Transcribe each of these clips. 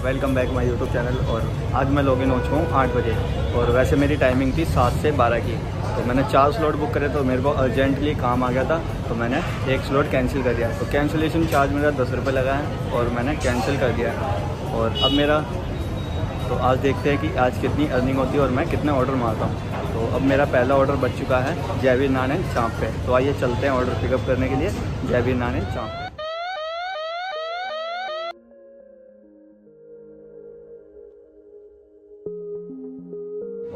Welcome back my YouTube channel. और आज मैं लॉगिन हो चुका हूँ 8 बजे और वैसे मेरी टाइमिंग थी 7 से 12 की। तो मैंने 4 स्लॉट बुक करे तो मेरे को अर्जेंटली काम आ गया था तो मैंने एक स्लॉट कैंसिल कर दिया। तो कैंसिलेशन चार्ज मेरा 10 रुपये लगा है और मैंने कैंसिल कर दिया है। और अब मेरा तो आज देखते हैं कि आज कितनी अर्निंग होती है और मैं कितने ऑर्डर मारता हूँ। तो अब मेरा पहला ऑर्डर बच चुका है जयवीर नान एंड चाँप पे। तो आइए चलते हैं ऑर्डर पिकअप करने के लिए जयवीर नान एंड चाँप पे।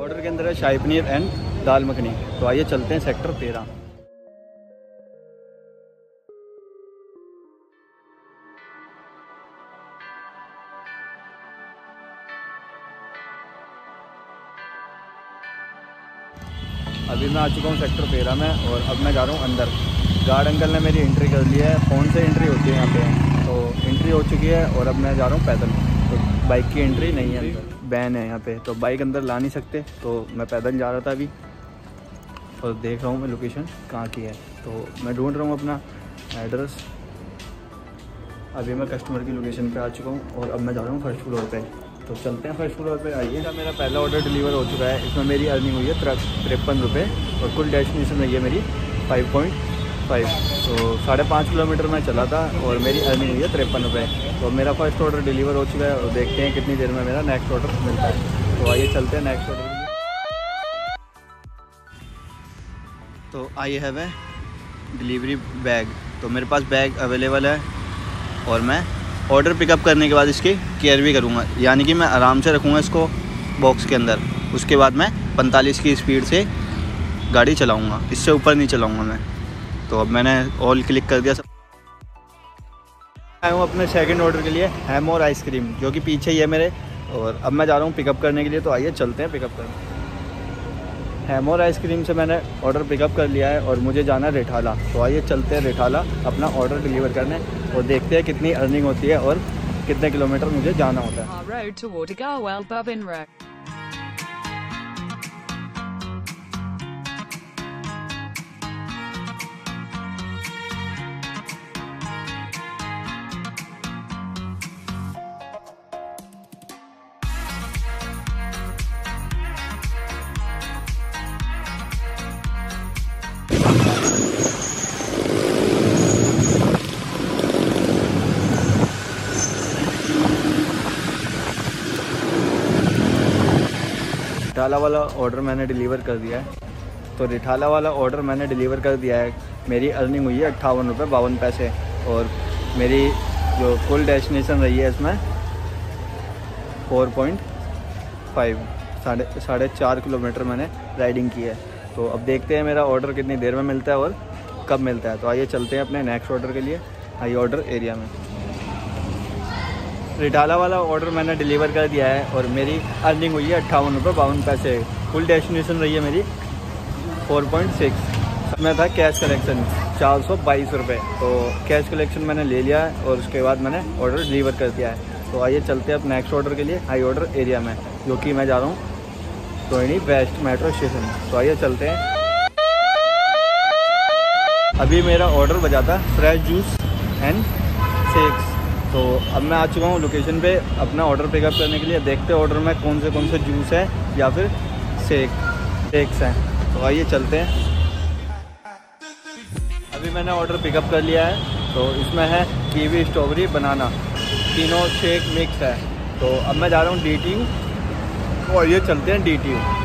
ऑर्डर के अंदर है शाही पनीर एंड दाल मखनी। तो आइए चलते हैं सेक्टर 13। अभी मैं आ चुका हूँ सेक्टर 13 में और अब मैं जा रहा हूँ अंदर। गार्ड अंकल ने मेरी एंट्री कर ली है, फ़ोन से एंट्री होती है यहाँ पे। तो एंट्री हो चुकी है और अब मैं जा रहा हूँ पैदल। तो बाइक की एंट्री नहीं है, बैन है यहाँ पे, तो बाइक अंदर ला नहीं सकते। तो मैं पैदल जा रहा था अभी और देख रहा हूँ मैं लोकेशन कहाँ की है। तो मैं ढूंढ रहा हूँ अपना एड्रेस। अभी मैं कस्टमर की लोकेशन पे आ चुका हूँ और अब मैं जा रहा हूँ फर्स्ट फ्लोर पे। तो चलते हैं फर्स्ट फ्लोर पे। आइए, मेरा पहला ऑर्डर डिलीवर हो चुका है। इसमें मेरी अर्निंग हुई है 53 रुपये और कुल डेस्टिनेशन रही है मेरी 5.5। तो 5.5 किलोमीटर मैं चला था और मेरी अर्निंग हुई है 53 रुपये। तो मेरा फर्स्ट ऑर्डर डिलीवर हो चुका है और देखते हैं कितनी देर में मेरा नेक्स्ट ऑर्डर मिलता है। तो आइए चलते हैं नेक्स्ट ऑर्डर। तो I have a delivery bag. तो मेरे पास बैग अवेलेबल है और मैं ऑर्डर पिकअप करने के बाद इसकी केयर भी करूँगा, यानी कि मैं आराम से रखूँगा इसको बॉक्स के अंदर। उसके बाद मैं 45 की स्पीड से गाड़ी चलाऊँगा, इससे ऊपर नहीं चलाऊँगा मैं। तो अब मैंने ऑल क्लिक कर दिया। सब आया हूँ अपने सेकंड ऑर्डर के लिए, हैमोर आइसक्रीम, जो कि पीछे ही है मेरे। और अब मैं जा रहा हूँ पिकअप करने के लिए। तो आइए चलते हैं पिकअप करने। हैमोर आइसक्रीम से मैंने ऑर्डर पिकअप कर लिया है और मुझे जाना है रिठाला। तो आइए चलते हैं रिठाला अपना ऑर्डर डिलीवर करने और देखते हैं कितनी अर्निंग होती है और कितने किलोमीटर मुझे जाना होता है। रिठाला वाला ऑर्डर मैंने डिलीवर कर दिया है। तो रिठाला वाला ऑर्डर मैंने डिलीवर कर दिया है। मेरी अर्निंग हुई है 58 रुपये 52 पैसे और मेरी जो कुल डेस्टिनेशन रही है इसमें 4.5 साढ़े 4 किलोमीटर मैंने राइडिंग की है। तो अब देखते हैं मेरा ऑर्डर कितनी देर में मिलता है और कब मिलता है। तो आइए चलते हैं अपने नेक्स्ट ऑर्डर के लिए हाई ऑर्डर एरिया में। रिठाला वाला ऑर्डर मैंने डिलीवर कर दिया है और मेरी अर्निंग हुई है 58 रुपये 52 पैसे। फुल डेस्टिनेशन रही है मेरी 4.6 में था। कैश कलेक्शन 422 रुपये। तो कैश कलेक्शन मैंने ले लिया है और उसके बाद मैंने ऑर्डर डिलीवर कर दिया है। तो आइए चलते हैं अब नेक्स्ट ऑर्डर के लिए हाई ऑर्डर एरिया में, जो कि मैं जा रहा हूँ टोइनी वेस्ट मेट्रो स्टेशन। तो आइए चलते हैं। अभी मेरा ऑर्डर बजा था फ्रेश जूस एंड शेक्स। तो अब मैं आ चुका हूँ लोकेशन पे अपना ऑर्डर पिकअप करने के लिए। देखते हैं ऑर्डर में कौन से जूस है या फिर शेक्स हैं। तो आइए चलते हैं। अभी मैंने ऑर्डर पिकअप कर लिया है। तो इसमें है कीवी, स्ट्रॉबेरी, बनाना, तीनों शेक मिक्स है। तो अब मैं जा रहा हूँ DTU और ये चलते हैं DTU।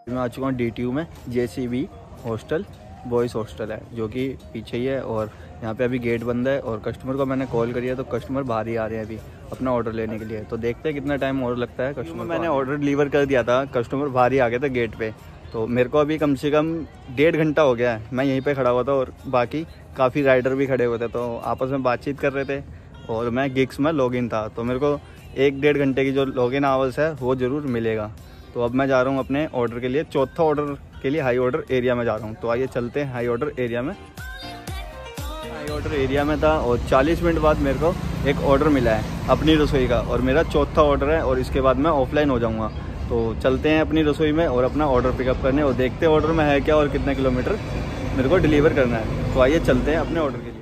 मैं आ चुका हूँ DTU में। JCB हॉस्टल बॉयज़ हॉस्टल है, जो कि पीछे ही है। और यहाँ पे अभी गेट बंद है और कस्टमर को मैंने कॉल करी है तो कस्टमर बाहर ही आ रहे हैं अभी अपना ऑर्डर लेने के लिए। तो देखते हैं कितना टाइम और लगता है कस्टमर। मैंने ऑर्डर डिलीवर कर दिया था, कस्टमर बाहर ही आ गए थे गेट पे। तो मेरे को अभी कम से कम 1.5 घंटा हो गया है, मैं यहीं पे खड़ा हुआ था और बाकी काफ़ी राइडर भी खड़े हुए थे। तो आपस में बातचीत कर रहे थे और मैं गिग्स में लॉगिन था। तो मेरे को 1-1.5 घंटे की जो लॉगिन आवर्स है वो ज़रूर मिलेगा। तो अब मैं जा रहा हूँ अपने ऑर्डर के लिए, चौथा ऑर्डर के लिए हाई ऑर्डर एरिया में जा रहा हूँ। तो आइए चलते हैं हाई ऑर्डर एरिया में। हाई ऑर्डर एरिया में था और 40 मिनट बाद मेरे को एक ऑर्डर मिला है अपनी रसोई का, और मेरा चौथा ऑर्डर है और इसके बाद मैं ऑफलाइन हो जाऊँगा। तो चलते हैं अपनी रसोई में और अपना ऑर्डर पिकअप करने और देखते हैं ऑर्डर में है क्या और कितने किलोमीटर मेरे को डिलीवर करना है। तो आइए चलते हैं अपने ऑर्डर के लिए।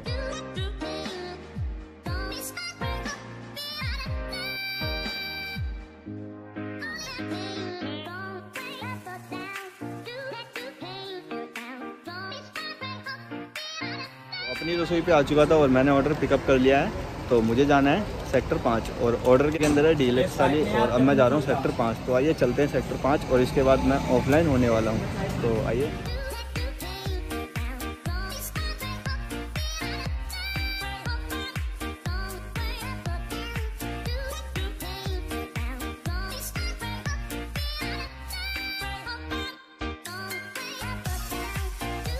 अपनी रसोई पे आ चुका था और मैंने ऑर्डर पिकअप कर लिया है। तो मुझे जाना है सेक्टर 5 और ऑर्डर के अंदर है डीलक्स थाली, और अब मैं जा रहा हूँ सेक्टर 5। तो आइए चलते हैं सेक्टर 5 और इसके बाद मैं ऑफलाइन होने वाला हूँ। तो आइए।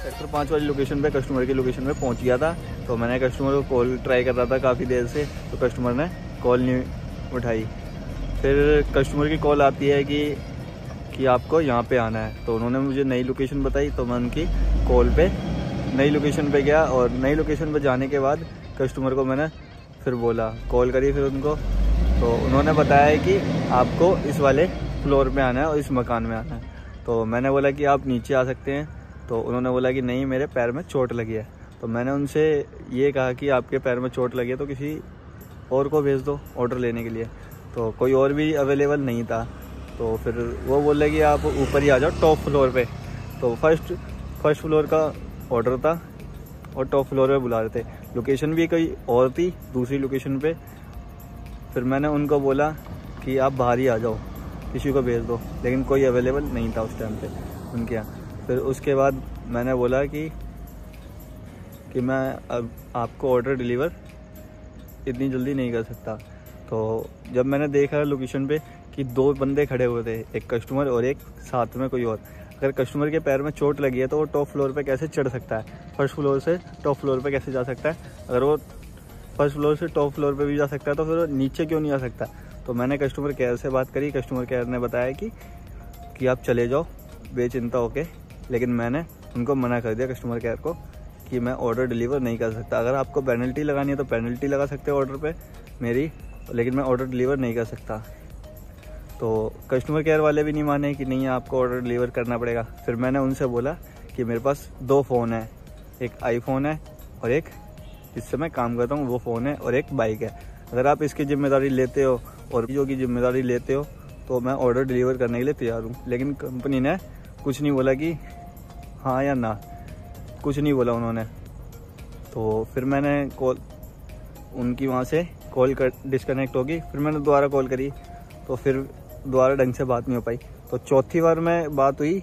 सेक्टर 5 वाली लोकेशन पे कस्टमर की लोकेशन पे पहुंच गया था। तो मैंने कस्टमर को कॉल ट्राई कर रहा था काफ़ी देर से, तो कस्टमर ने कॉल नहीं उठाई। फिर कस्टमर की कॉल आती है कि आपको यहाँ पे आना है। तो उन्होंने मुझे नई लोकेशन बताई, तो मैं उनकी कॉल पे नई लोकेशन पे गया और नई लोकेशन पे जाने के बाद कस्टमर को मैंने फिर बोला, कॉल करी फिर उनको। तो उन्होंने बताया कि आपको इस वाले फ्लोर पे आना है और इस मकान में आना है। तो मैंने बोला कि आप नीचे आ सकते हैं। तो उन्होंने बोला कि नहीं, मेरे पैर में चोट लगी है। तो मैंने उनसे ये कहा कि आपके पैर में चोट लगी है तो किसी और को भेज दो ऑर्डर लेने के लिए। तो कोई और भी अवेलेबल नहीं था। तो फिर वो बोले कि आप ऊपर ही आ जाओ टॉप फ्लोर पे। तो फर्स्ट फ्लोर का ऑर्डर था और टॉप फ्लोर पे बुला रहे थे। लोकेशन भी कोई और थी दूसरी लोकेशन पे। फिर मैंने उनको बोला कि आप बाहर ही आ जाओ, किसी को भेज दो, लेकिन कोई अवेलेबल नहीं था उस टाइम पे उनके यहाँ। फिर उसके बाद मैंने बोला कि मैं अब आपको ऑर्डर डिलीवर इतनी जल्दी नहीं कर सकता। तो जब मैंने देखा लोकेशन पे कि 2 बंदे खड़े हुए थे, एक कस्टमर और एक साथ में कोई और। अगर कस्टमर के पैर में चोट लगी है तो वो टॉप फ्लोर पे कैसे चढ़ सकता है, फर्स्ट फ्लोर से टॉप फ्लोर पे कैसे जा सकता है? अगर वो फर्स्ट फ्लोर से टॉप फ्लोर पे भी जा सकता है तो फिर वो नीचे क्यों नहीं आ सकता? तो मैंने कस्टमर केयर से बात करी। कस्टमर केयर ने बताया कि आप चले जाओ बेचिंता होके, लेकिन मैंने उनको मना कर दिया कस्टमर केयर को कि मैं ऑर्डर डिलीवर नहीं कर सकता। अगर आपको पेनल्टी लगानी है तो पेनल्टी लगा सकते हो ऑर्डर पे मेरी, लेकिन मैं ऑर्डर डिलीवर नहीं कर सकता। तो कस्टमर केयर वाले भी नहीं माने कि नहीं, आपको ऑर्डर डिलीवर करना पड़ेगा। फिर मैंने उनसे बोला कि मेरे पास 2 फ़ोन है, एक आईफोन है और एक जिससे मैं काम करता हूँ वो फ़ोन है, और एक बाइक है। अगर आप इसकी जिम्मेदारी लेते हो और जो की जिम्मेदारी लेते हो तो मैं ऑर्डर डिलीवर करने के लिए तैयार हूँ। लेकिन कंपनी ने कुछ नहीं बोला कि हाँ या ना, कुछ नहीं बोला उन्होंने। तो फिर मैंने कॉल उनकी वहाँ से कॉल डिस्कनेक्ट होगी। फिर मैंने दोबारा कॉल करी तो फिर दोबारा ढंग से बात नहीं हो पाई। तो चौथी बार में बात हुई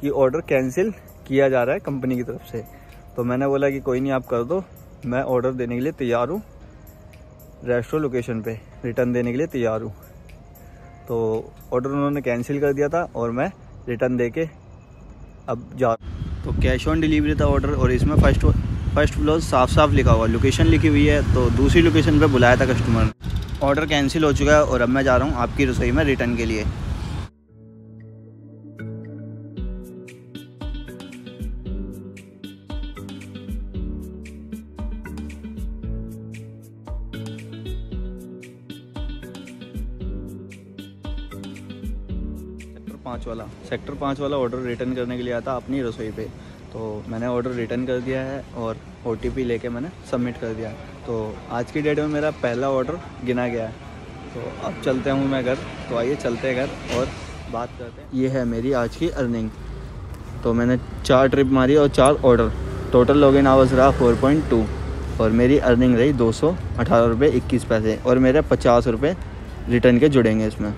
कि ऑर्डर कैंसिल किया जा रहा है कंपनी की तरफ से। तो मैंने बोला कि कोई नहीं, आप कर दो, मैं ऑर्डर देने के लिए तैयार हूँ, रेस्टोरेंट लोकेशन पे रिटर्न देने के लिए तैयार हूँ। तो ऑर्डर उन्होंने कैंसिल कर दिया था और मैं रिटर्न दे के अब जा। तो कैश ऑन डिलीवरी था ऑर्डर, और इसमें फर्स्ट फ्लोर साफ लिखा हुआ, लोकेशन लिखी हुई है। तो दूसरी लोकेशन पे बुलाया था कस्टमर ने। ऑर्डर कैंसिल हो चुका है और अब मैं जा रहा हूँ आपकी रसोई में रिटर्न के लिए। सेक्टर 5 वाला ऑर्डर रिटर्न करने के लिए आया था अपनी रसोई पे। तो मैंने ऑर्डर रिटर्न कर दिया है और OTP लेके मैंने सबमिट कर दिया। तो आज की डेट में मेरा पहला ऑर्डर गिना गया है। तो अब चलते हूँ मैं घर। तो आइए चलते हैं घर और बात करते हैं। ये है मेरी आज की अर्निंग। तो मैंने 4 ट्रिप मारी और 4 ऑर्डर, टोटल लॉगिन आवर्स रहा 4.2 और मेरी अर्निंग रही 218 रुपये 21 पैसे, और मेरे 50 रुपये रिटर्न के जुड़ेंगे इसमें।